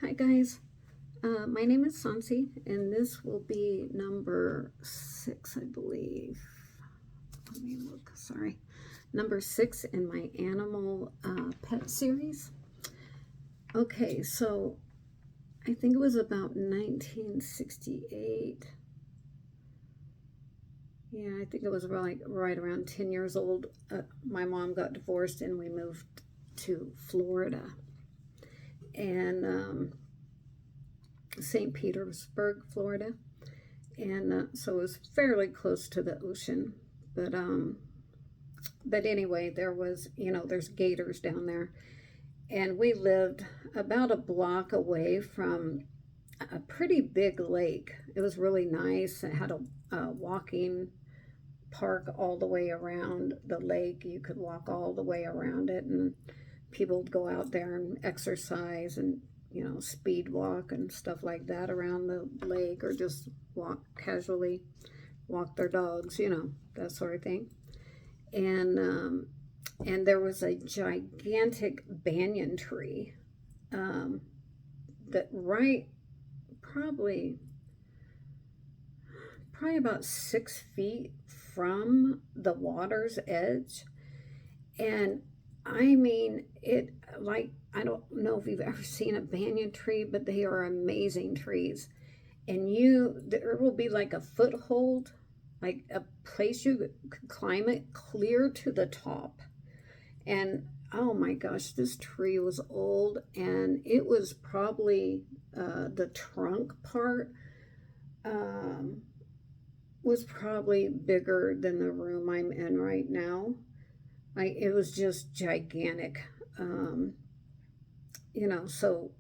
Hi guys, my name is Sansi, and this will be number 6, I believe. Let me look, sorry. Number 6 in my animal pet series. Okay, so I think it was about 1968. Yeah, I think it was right around 10 years old. My mom got divorced and we moved to Florida. And St. Petersburg, Florida. And so it was fairly close to the ocean. But anyway, there's gators down there, and we lived about a block away from a pretty big lake. It was really nice. It had a walking park all the way around the lake. You could walk all the way around it, and people would go out there and exercise and speed walk and stuff like that around the lake, or just walk casually, walk their dogs, that sort of thing. And there was a gigantic banyan tree, that probably about 6 feet from the water's edge. And I mean, I don't know if you've ever seen a banyan tree, but they are amazing trees. And there will be like a foothold, like a place you could climb it clear to the top. And oh my gosh, this tree was old, and it was probably the trunk part was probably bigger than the room I'm in right now. It was just gigantic. So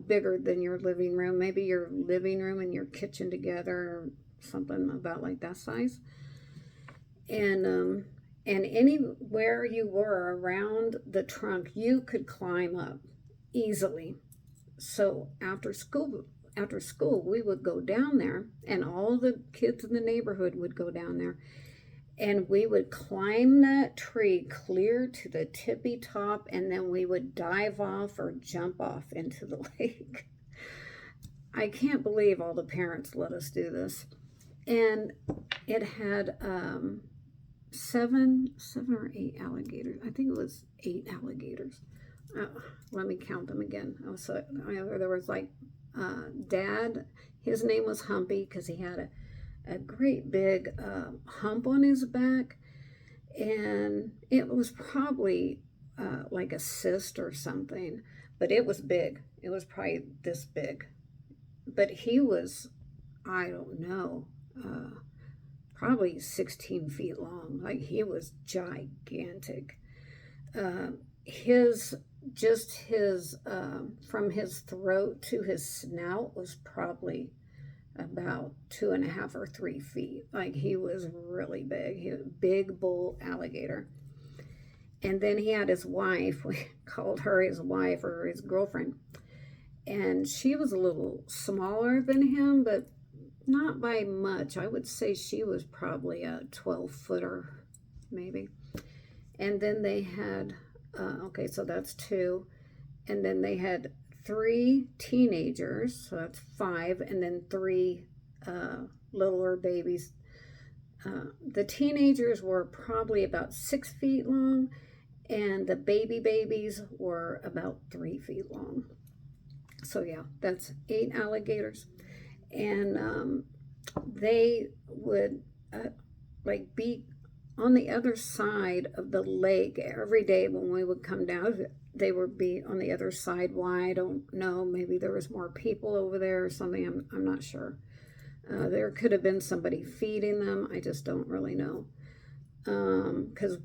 bigger than your living room, maybe your living room and your kitchen together, or something about like that size. And anywhere you were around the trunk, you could climb up easily. So after school we would go down there, and all the kids in the neighborhood would go down there, and we would climb that tree clear to the tippy top, and then we would dive off or jump off into the lake. I can't believe all the parents let us do this. And it had seven or eight alligators. I think it was 8 alligators. Let me count them again. There was Dad. His name was Humpy because he had a great big hump on his back, and it was probably like a cyst or something, but it was big. It was probably this big, but he was, I don't know, probably 16 feet long. Like, he was gigantic. His from his throat to his snout was probably about 2.5 or 3 feet. Like, he was really big. He was a big bull alligator. And then he had his wife. We called her his wife, or his girlfriend. And she was a little smaller than him, but not by much. I would say she was probably a 12-footer, maybe. And then they had, okay, so that's 2. And then they had 3 teenagers, so that's 5, and then 3 littler babies. The teenagers were probably about 6 feet long, and the babies were about 3 feet long. So yeah, that's 8 alligators. And they would be on the other side of the lake every day when we would come down. They would be on the other side. Why, I don't know. Maybe there was more people over there or something. I'm not sure. There could have been somebody feeding them. I just don't really know. Because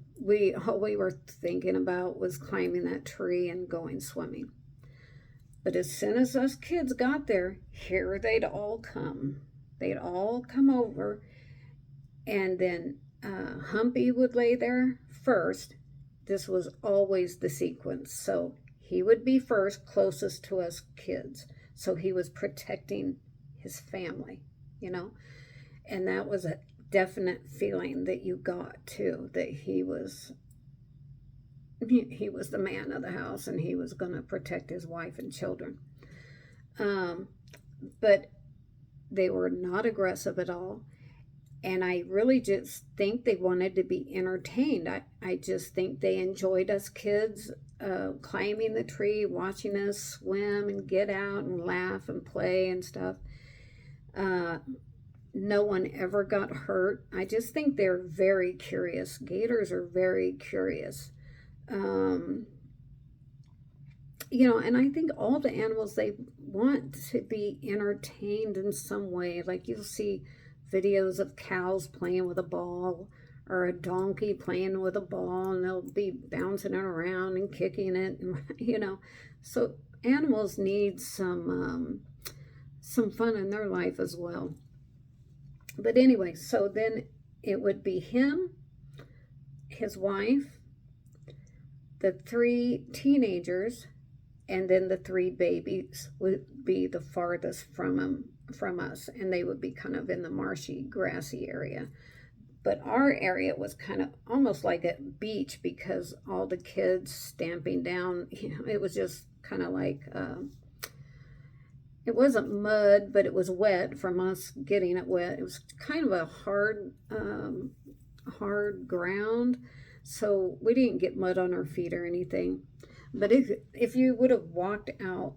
all we were thinking about was climbing that tree and going swimming. But as soon as us kids got there, here they'd all come. They'd all come over, and then Humpy would lay there first. This was always the sequence. So he would be first, closest to us kids. So he was protecting his family, And that was a definite feeling that you got, too, that he was the man of the house, and he was going to protect his wife and children. Um, but they were not aggressive at all. And I really just think they wanted to be entertained. I just think they enjoyed us kids climbing the tree, watching us swim and get out and laugh and play and stuff. Uh, no one ever got hurt. I just think they're very curious. Gators are very curious. Um, and I think all the animals, they want to be entertained in some way. Like you'll see videos of cows playing with a ball or a donkey playing with a ball, and they'll be bouncing it around and kicking it, and so animals need some fun in their life as well. But anyway, so then it would be him, his wife, the three teenagers, and then the three babies would be the farthest from us, and they would be kind of in the marshy, grassy area. But our area was kind of almost like a beach because all the kids stamping down, it was just kind of like, it wasn't mud, but it was wet from us getting it wet. It was kind of a hard ground, so we didn't get mud on our feet or anything. But if you would have walked out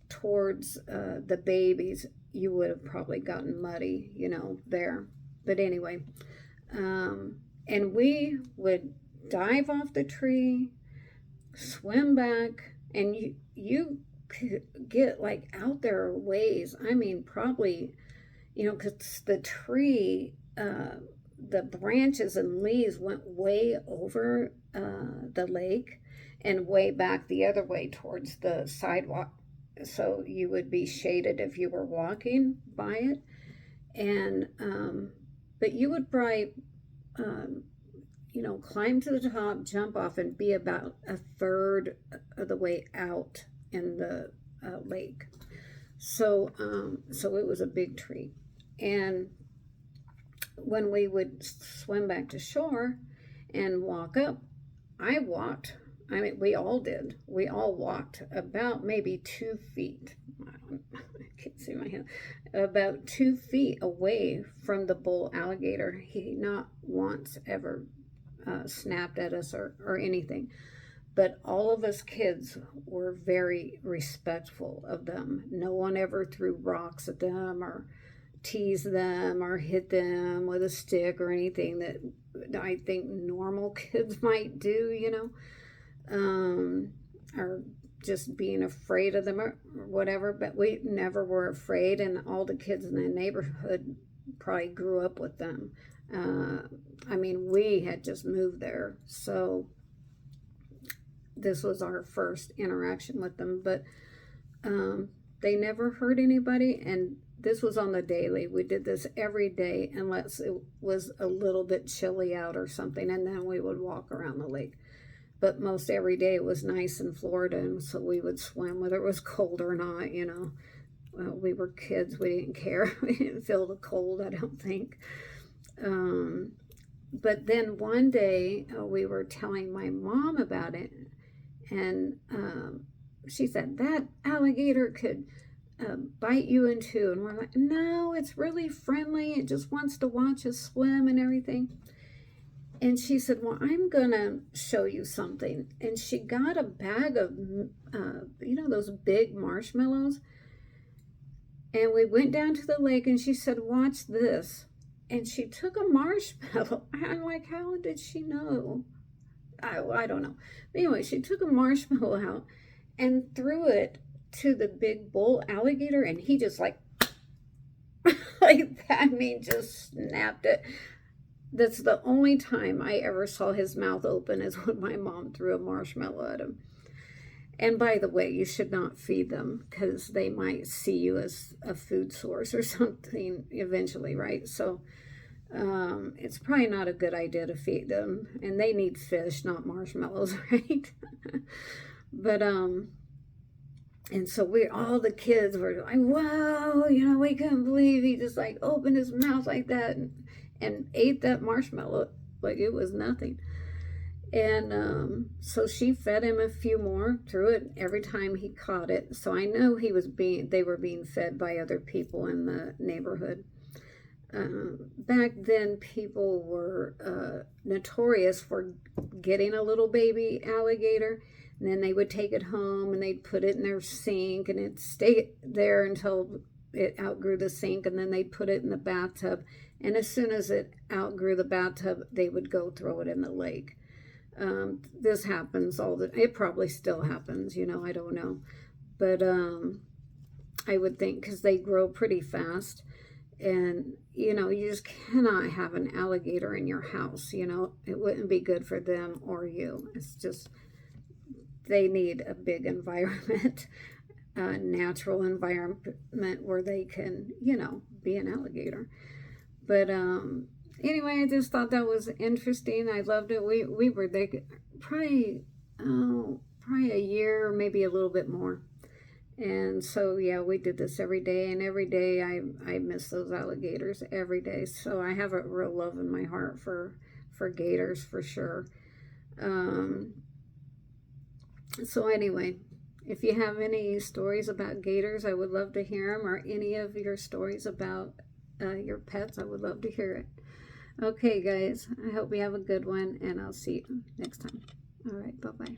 towards the babies, you would have probably gotten muddy, there. But anyway, and we would dive off the tree, swim back, and you could get like out there a ways. I mean, probably, because the tree, the branches and leaves went way over the lake and way back the other way towards the sidewalk. So you would be shaded if you were walking by it. And, but you would probably, climb to the top, jump off, and be about a third of the way out in the lake. So it was a big tree. And when we would swim back to shore and walk up, I walked. I mean, we all did. We all walked about maybe 2 feet. I can't see my hand. About 2 feet away from the bull alligator. He not once ever snapped at us or anything. But all of us kids were very respectful of them. No one ever threw rocks at them or teased them or hit them with a stick or anything that I think normal kids might do, or just being afraid of them or whatever. But we never were afraid, and all the kids in the neighborhood probably grew up with them. I mean, we had just moved there, so this was our first interaction with them. But they never hurt anybody, and this was on the daily. We did this every day unless it was a little bit chilly out or something, and then we would walk around the lake. But most every day it was nice in Florida, and so we would swim whether it was cold or not, Well, we were kids. We didn't care. We didn't feel the cold, I don't think. But then one day we were telling my mom about it, and she said, that alligator could bite you in two. And we're like, no, it's really friendly. It just wants to watch us swim and everything. And she said, well, I'm going to show you something. And she got a bag of, those big marshmallows. And we went down to the lake, and she said, watch this. And she took a marshmallow. I'm like, how did she know? I don't know. But anyway, she took a marshmallow out and threw it to the big bull alligator, and he just like that. I mean, just snapped it. That's the only time I ever saw his mouth open, is when my mom threw a marshmallow at him. And by the way, you should not feed them because they might see you as a food source or something eventually, right? So it's probably not a good idea to feed them. And they need fish, not marshmallows, right? But, and so all the kids were like, wow, we couldn't believe he just like opened his mouth like that and ate that marshmallow like it was nothing. And so she fed him a few more, threw it every time he caught it. So I know they were being fed by other people in the neighborhood. Back then, people were notorious for getting a little baby alligator, and then they would take it home and they'd put it in their sink, and it'd stay there until it outgrew the sink, and then they'd put it in the bathtub. And as soon as it outgrew the bathtub, they would go throw it in the lake. This happens it probably still happens, I don't know. But I would think because they grow pretty fast. And, you just cannot have an alligator in your house, It wouldn't be good for them or you. It's just, they need a big environment, a natural environment where they can, be an alligator. But anyway, I just thought that was interesting. I loved it. We were there probably a year, maybe a little bit more. And so, yeah, we did this every day, and every day I miss those alligators every day. So I have a real love in my heart for gators, for sure. So anyway, if you have any stories about gators, I would love to hear them, or any of your stories about your pets, I would love to hear it. Okay, guys, I hope you have a good one, and I'll see you next time. All right, bye-bye.